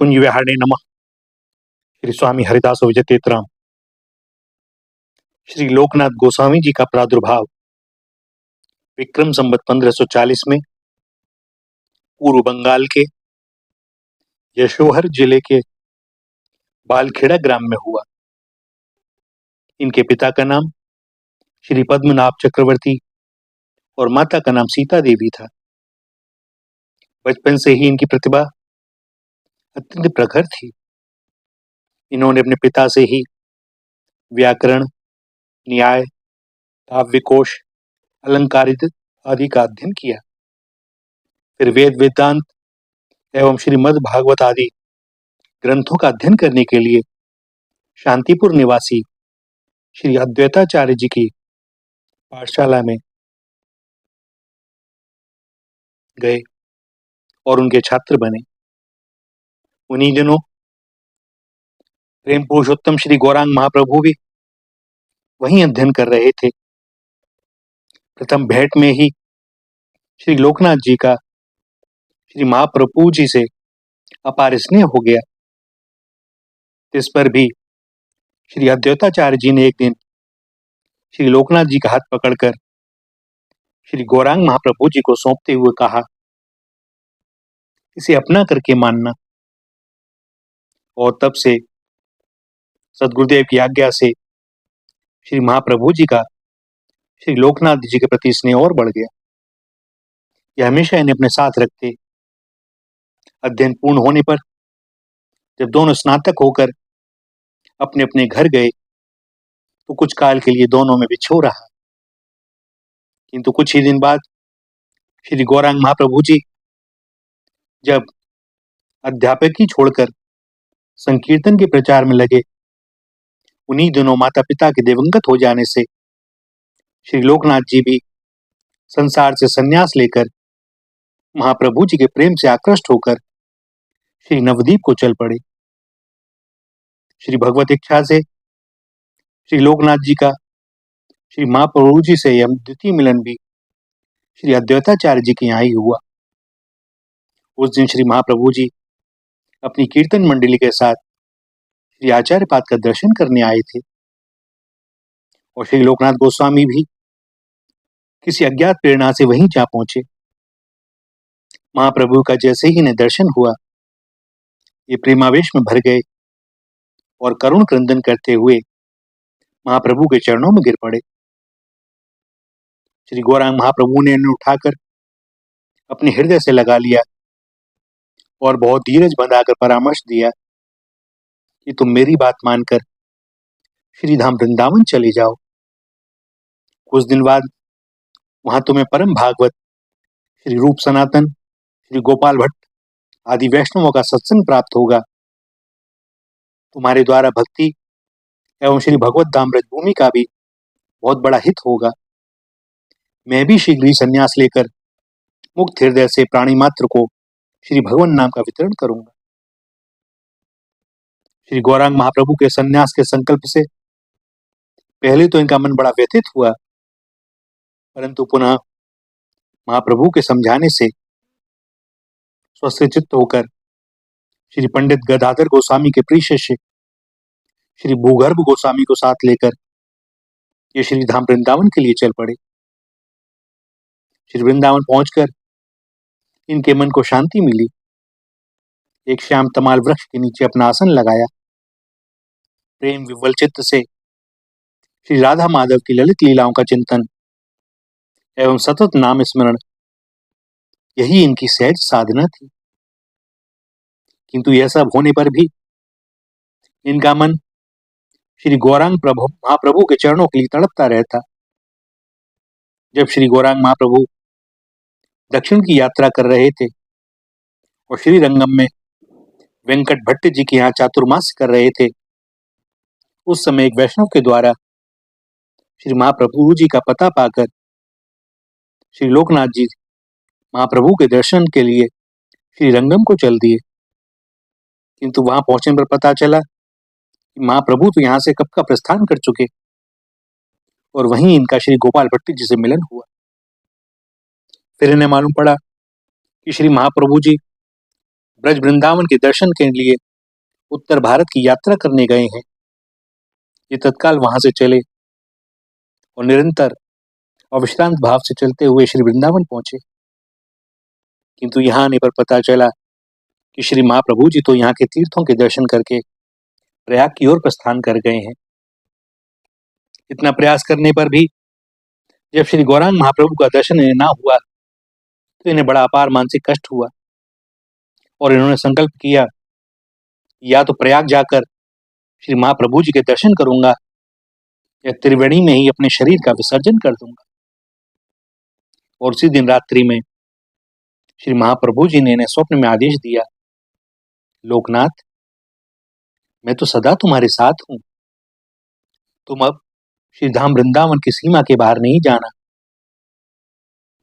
कुंज विहारणे नमः। श्री स्वामी हरिदास विजय तीर्थराम। श्री लोकनाथ गोस्वामी जी का प्रादुर्भाव विक्रम संवत 1540 में पूर्व बंगाल के यशोहर जिले के बालखेड़ा ग्राम में हुआ। इनके पिता का नाम श्री पद्मनाभ चक्रवर्ती और माता का नाम सीता देवी था। बचपन से ही इनकी प्रतिभा अत्यंत प्रखर थी। इन्होंने अपने पिता से ही व्याकरण, न्याय, काव्यकोश, अलंकारित आदि का अध्ययन किया। फिर वेद वेदांत एवं श्रीमद् भागवत आदि ग्रंथों का अध्ययन करने के लिए शांतिपुर निवासी श्री अद्वैताचार्य जी की पाठशाला में गए और उनके छात्र बने। उन्हीं दिनों प्रेम पुरुषोत्तम श्री गौरांग महाप्रभु भी वहीं अध्ययन कर रहे थे। प्रथम भेंट में ही श्री लोकनाथ जी का श्री महाप्रभु जी से अपार स्नेह हो गया। इस पर भी श्री अद्वैताचार्य जी ने एक दिन श्री लोकनाथ जी का हाथ पकड़कर श्री गौरांग महाप्रभु जी को सौंपते हुए कहा, इसे अपना करके मानना। और तब से सदगुरुदेव की आज्ञा से श्री महाप्रभु जी का श्री लोकनाथ जी के प्रति स्नेह और बढ़ गया। यह हमेशा इन्हें अपने साथ रखते। अध्ययन पूर्ण होने पर जब दोनों स्नातक होकर अपने अपने घर गए तो कुछ काल के लिए दोनों में विछोह रहा। किंतु कुछ ही दिन बाद श्री गौरांग महाप्रभु जी जब अध्यापकी छोड़कर संकीर्तन के प्रचार में लगे, उन्हीं दिनों माता पिता के दिवंगत हो जाने से श्री लोकनाथ जी भी संसार से संन्यास लेकर महाप्रभु जी के प्रेम से आकृष्ट होकर श्री नवद्वीप को चल पड़े। श्री भगवत इच्छा से श्री लोकनाथ जी का श्री महाप्रभु जी से यह द्वितीय मिलन भी श्री अद्वैताचार्य जी के यहाँ ही हुआ। उस दिन श्री महाप्रभु जी अपनी कीर्तन मंडली के साथ श्री आचार्य पाद का दर्शन करने आए थे और श्री लोकनाथ गोस्वामी भी किसी अज्ञात प्रेरणा से वहीं जा पहुंचे। महाप्रभु का जैसे ही इन्हें दर्शन हुआ, ये प्रेमावेश में भर गए और करुण क्रंदन करते हुए महाप्रभु के चरणों में गिर पड़े। श्री गौरांग महाप्रभु ने इन्हें उठाकर अपने हृदय से लगा लिया और बहुत धीरज बंधाकर परामर्श दिया कि तुम मेरी बात मानकर श्री धाम वृंदावन चले जाओ। कुछ दिन बाद वहां तुम्हें परम भागवत श्री रूप सनातन, श्री गोपाल भट्ट आदि वैष्णवों का सत्संग प्राप्त होगा। तुम्हारे द्वारा भक्ति एवं श्री भगवत धाम ब्रजभूमि का भी बहुत बड़ा हित होगा। मैं भी शीघ्र ही संन्यास लेकर मुक्त हृदय से प्राणी मात्र को श्री भगवान नाम का वितरण करूंगा। श्री गौरांग महाप्रभु के संन्यास के संकल्प से पहले तो इनका मन बड़ा व्यथित हुआ, परंतु पुनः महाप्रभु के समझाने से स्वस्थ चित्त होकर श्री पंडित गदाधर गोस्वामी के प्रिय शिष्य श्री भूगर्भ गोस्वामी को साथ लेकर ये श्री धाम वृंदावन के लिए चल पड़े। श्री वृंदावन पहुंचकर इनके मन को शांति मिली। एक श्याम तमाल वृक्ष के नीचे अपना आसन लगाया। प्रेम विवल चित्त से श्री राधा माधव की ललित लीलाओं का चिंतन एवं सतत नाम स्मरण, यही इनकी सहज साधना थी। किंतु यह सब होने पर भी इनका मन श्री गौरांग महाप्रभु के चरणों के लिए तड़पता रहता। जब श्री गौरांग महाप्रभु दक्षिण की यात्रा कर रहे थे और श्री रंगम में वेंकट भट्ट जी के यहाँ चातुर्मास कर रहे थे, उस समय एक वैष्णव के द्वारा श्री महाप्रभु जी का पता पाकर श्री लोकनाथ जी महाप्रभु के दर्शन के लिए श्री रंगम को चल दिए। किंतु वहां पहुंचने पर पता चला कि महाप्रभु तो यहाँ से कब का प्रस्थान कर चुके और वहीं इनका श्री गोपाल भट्ट जी से मिलन हुआ। फिर इन्हें मालूम पड़ा कि श्री महाप्रभु जी ब्रज वृंदावन के दर्शन के लिए उत्तर भारत की यात्रा करने गए हैं, ये तत्काल वहां से चले और निरंतर अविश्रांत भाव से चलते हुए श्री वृंदावन पहुंचे। किंतु यहाँ आने पर पता चला कि श्री महाप्रभु जी तो यहाँ के तीर्थों के दर्शन करके प्रयाग की ओर प्रस्थान कर गए हैं। इतना प्रयास करने पर भी जब श्री गौरांग महाप्रभु का दर्शन इन्हें ना हुआ तो इन्हें बड़ा अपार मानसिक कष्ट हुआ और इन्होंने संकल्प किया या तो प्रयाग जाकर श्री महाप्रभु जी के दर्शन करूंगा या त्रिवेणी में ही अपने शरीर का विसर्जन कर दूंगा। और उसी दिन रात्रि में श्री महाप्रभु जी ने इन्हें स्वप्न में आदेश दिया, लोकनाथ, मैं तो सदा तुम्हारे साथ हूं, तुम अब श्री धाम वृंदावन की सीमा के बाहर नहीं जाना।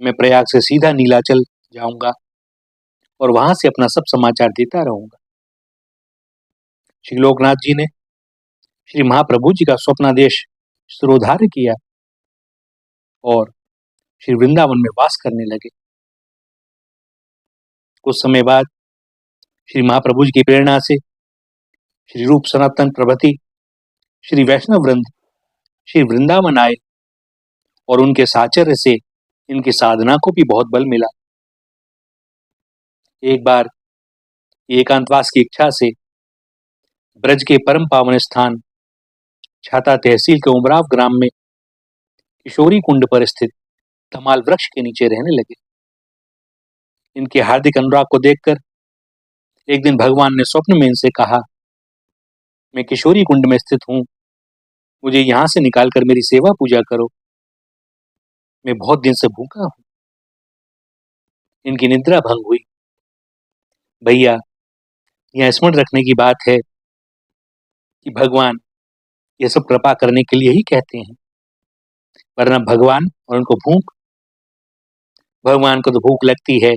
मैं प्रयाग से सीधा नीलाचल जाऊंगा और वहां से अपना सब समाचार देता रहूंगा। श्री लोकनाथ जी ने श्री महाप्रभु जी का स्वप्नादेश शिरोधार्य किया और श्री वृंदावन में वास करने लगे। कुछ समय बाद श्री महाप्रभु जी की प्रेरणा से श्री रूप सनातन प्रभृति श्री वैष्णव वृंद श्री वृंदावन आए और उनके साचर्य से इनकी साधना को भी बहुत बल मिला। एक बार एकांतवास की इच्छा से ब्रज के परम पावन स्थान छाता तहसील के उमराव ग्राम में किशोरी कुंड पर स्थित तमाल वृक्ष के नीचे रहने लगे। इनके हार्दिक अनुराग को देखकर एक दिन भगवान ने स्वप्न में इनसे कहा, मैं किशोरी कुंड में स्थित हूं, मुझे यहां से निकालकर मेरी सेवा पूजा करो, मैं बहुत दिन से भूखा हूं। इनकी निद्रा भंग हुई। भैया, यह स्मरण रखने की बात है कि भगवान ये सब कृपा करने के लिए ही कहते हैं, वरना भगवान और उनको भगवान को तो भूख लगती है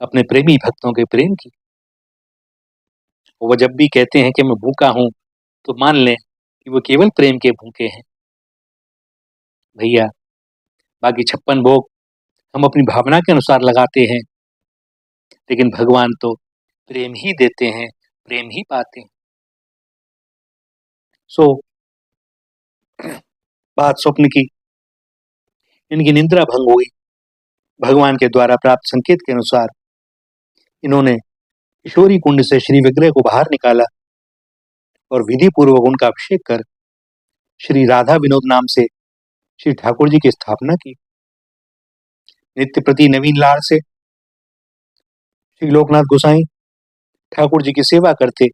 अपने प्रेमी भक्तों के प्रेम की। वो जब भी कहते हैं कि मैं भूखा हूं तो मान लें कि वो केवल प्रेम के भूखे हैं। भैया, बाकी 56 भोग हम अपनी भावना के अनुसार लगाते हैं, लेकिन भगवान तो प्रेम ही देते हैं, प्रेम ही पाते हैं। बात स्वप्न की। इनकी निद्रा भंग हुई। भगवान के द्वारा प्राप्त संकेत के अनुसार इन्होंने किशोरी कुंड से श्री विग्रह को बाहर निकाला और विधि पूर्वक उनका अभिषेक कर श्री राधा विनोद नाम से श्री ठाकुर जी की स्थापना की। नित्य प्रति नवीन लाड़ से श्री लोकनाथ गोसाई ठाकुर जी की सेवा करते।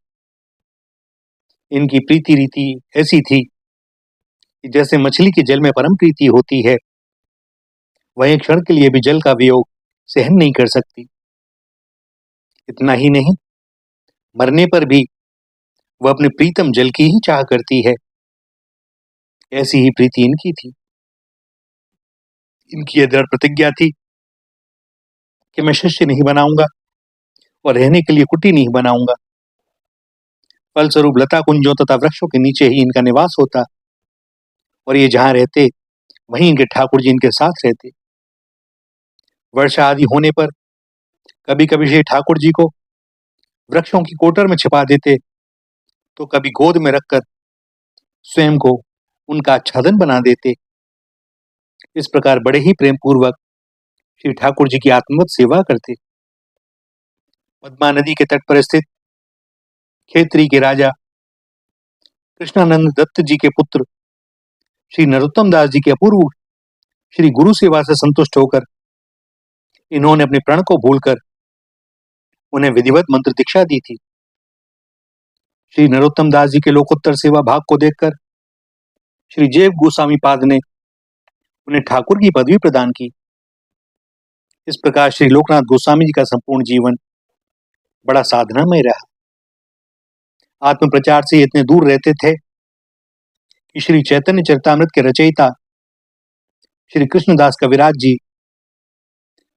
इनकी प्रीति रीति ऐसी थी कि जैसे मछली की जल में परम प्रीति होती है, वह एक क्षण के लिए भी जल का वियोग सहन नहीं कर सकती। इतना ही नहीं, मरने पर भी वह अपने प्रीतम जल की ही चाह करती है। ऐसी ही प्रीति इनकी थी। इनकी यह दृढ़ प्रतिज्ञा थी कि मैं शिष्य नहीं बनाऊंगा और रहने के लिए कुटी नहीं बनाऊंगा। फलस्वरूप लता कुंजों तथा वृक्षों के नीचे ही इनका निवास होता और ये जहां रहते वहीं इनके ठाकुर जी इनके साथ रहते। वर्षा आदि होने पर कभी कभी श्री ठाकुर जी को वृक्षों की कोटर में छिपा देते, तो कभी गोद में रखकर स्वयं को उनका आच्छादन बना देते। इस प्रकार बड़े ही प्रेम पूर्वक श्री ठाकुर जी की आत्मवत सेवा करते। पद्मा नदी के तट पर स्थित खेतरी के राजा कृष्णानंद दत्त जी के पुत्र श्री नरोत्तम दास जी के अपूर्व श्री गुरु सेवा से संतुष्ट होकर इन्होंने अपने प्रण को भूलकर उन्हें विधिवत मंत्र दीक्षा दी थी। श्री नरोत्तम दास जी के लोकोत्तर सेवा भाग को देखकर श्री जैव गोस्वामी पाद ने उन्हें ठाकुर की पदवी प्रदान की। इस प्रकार श्री लोकनाथ गोस्वामी जी का संपूर्ण जीवन बड़ा साधनामय रहा। आत्म प्रचार से इतने दूर रहते थे कि श्री चैतन्य चरितामृत के रचयिता श्री कृष्णदास कविराज जी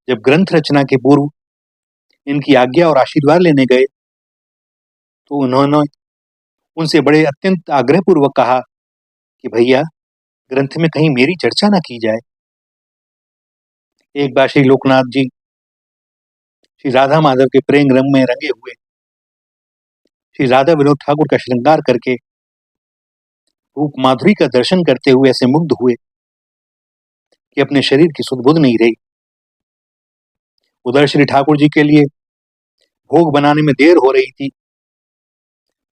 जब ग्रंथ रचना के पूर्व इनकी आज्ञा और आशीर्वाद लेने गए तो उन्होंने उनसे बड़े अत्यंत आग्रह पूर्वक कहा कि भैया, ग्रंथ में कहीं मेरी चर्चा ना की जाए। एक बार श्री लोकनाथ जी श्री राधा माधव के प्रेम रंग में रंगे हुए श्री राधा विनोद ठाकुर का श्रृंगार करके रूप माधुरी का दर्शन करते हुए ऐसे मुग्ध हुए कि अपने शरीर की सुध बुध नहीं रही। उधर श्री ठाकुर जी के लिए भोग बनाने में देर हो रही थी,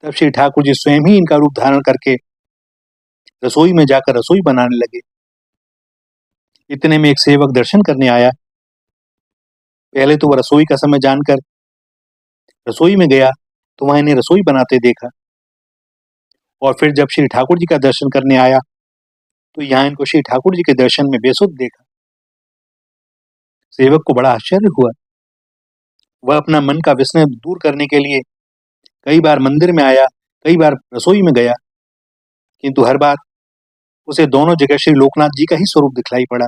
तब श्री ठाकुर जी स्वयं ही इनका रूप धारण करके रसोई में जाकर रसोई बनाने लगे। इतने में एक सेवक दर्शन करने आया। पहले तो वह रसोई का समय जानकर रसोई में गया तो वहां इन्हें रसोई बनाते देखा, और फिर जब श्री ठाकुर जी का दर्शन करने आया तो यहाँ इनको श्री ठाकुर जी के दर्शन में बेसुध देखा। सेवक को बड़ा आश्चर्य हुआ। वह अपना मन का विस्मय दूर करने के लिए कई बार मंदिर में आया, कई बार रसोई में गया, किंतु हर बार उसे दोनों जगह श्री लोकनाथ जी का ही स्वरूप दिखलाई पड़ा।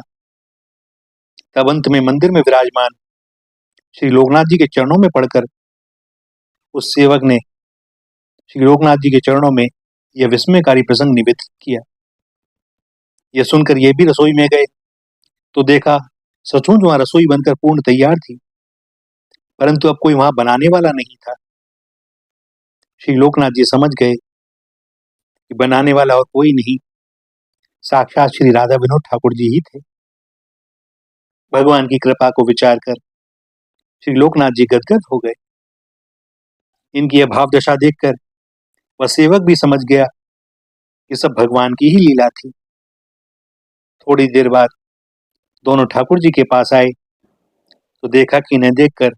तब अंत में मंदिर में विराजमान श्री लोकनाथ जी के चरणों में पड़कर उस सेवक ने श्री लोकनाथ जी के चरणों में यह विस्मयकारी प्रसंग निवेदित किया। यह सुनकर ये भी रसोई में गए तो देखा सचमुच वहां रसोई बनकर पूर्ण तैयार थी, परंतु अब कोई वहां बनाने वाला नहीं था। श्री लोकनाथ जी समझ गए कि बनाने वाला और कोई नहीं, साक्षात श्री राधा विनोद ठाकुर जी ही थे। भगवान की कृपा को विचार कर श्री लोकनाथ जी गदगद हो गए। इनकी यह भाव दशा देखकर वह सेवक भी समझ गया कि सब भगवान की ही लीला थी। थोड़ी देर बाद दोनों ठाकुर जी के पास आए तो देखा कि इन्हें देखकर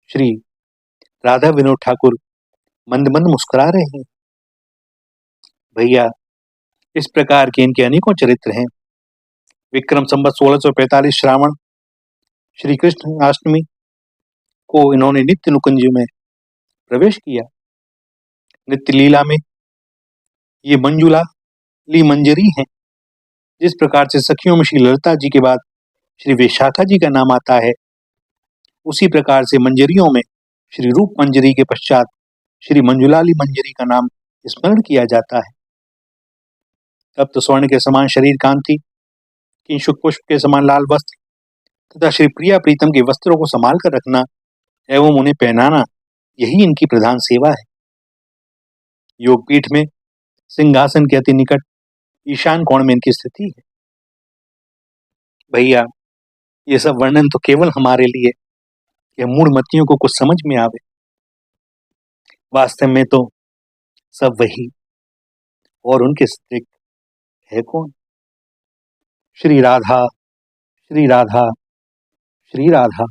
श्री राधा विनोद ठाकुर मंद मंद मुस्कुरा रहे हैं। भैया, इस प्रकार के इनके अनेकों चरित्र हैं। विक्रम संवत 1645 श्रावण श्री कृष्ण अष्टमी को इन्होंने नित्य नुकुंज में प्रवेश किया। नित्य लीला में ये मंजुला ली मंजरी है। जिस प्रकार से सखियों में श्री ललिता जी के बाद श्री विशाखा जी का नाम आता है, उसी प्रकार से मंजरियों में श्री रूप मंजरी के पश्चात श्री मंजुलाली मंजरी का नाम स्मरण किया जाता है। तब तो स्वर्ण के समान शरीर कांति, किंशुक पुष्प के समान लाल वस्त्र तथा श्री प्रिया प्रीतम के वस्त्रों को संभाल कर रखना एवं उन्हें पहनाना, यही इनकी प्रधान सेवा है। योगपीठ में सिंहासन के अति निकट ईशान कोण में इनकी स्थिति है। भैया, ये सब वर्णन तो केवल हमारे लिए, यह मूढ़मतियों को कुछ समझ में आवे। वास्तव में तो सब वही और उनके अतिरिक्त है कौन। श्री राधा, श्री राधा, श्री राधा।